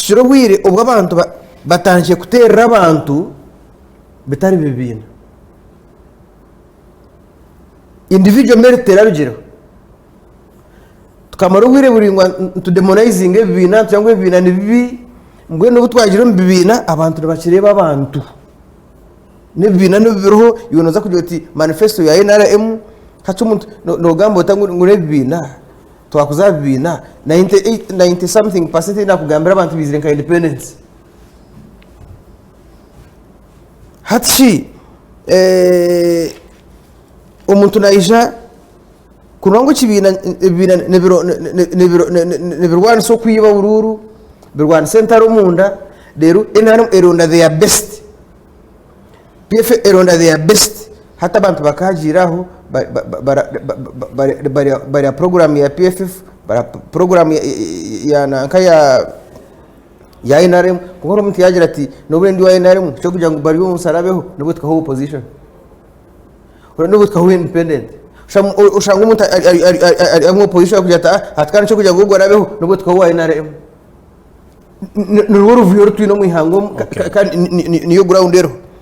kishiro hwire obw'abantu batandikire kuterera abantu bitari bibiina individual merit terabigero tukamara hwire buri ngo to demonizing bibiina cyangwa bibiina ni bibi mbwe no butwagira bibiina abantu bakireba abantu nibibiina no biroho yonoza kugira ati manifesto ya NRM hacu umuntu no gambo tangure bibiina twakuza bibiina 90 something percent ina kugambira abantu bizirenka independence hatshi umuntu naija kurongo kibina nebirwana so kwiba bururu birwana center umunda rero NRM eronda their best PF eronda their best hata abantu bakajiraho bari program ya PFF bari program ya nanka ya NRM kuko umuntu yagira ati nobundi wa NRM cyo kugira ngo bari umusarabeho nubwo twaho opposition nubwo twaho independent ushanga umuntu ari mu opposition kugira ati hatkana cyo kugira ngo ubwo arabeho nubwo twaho wa NRM n'uruvuyo rutwino mu ihango kandi niyo ground rero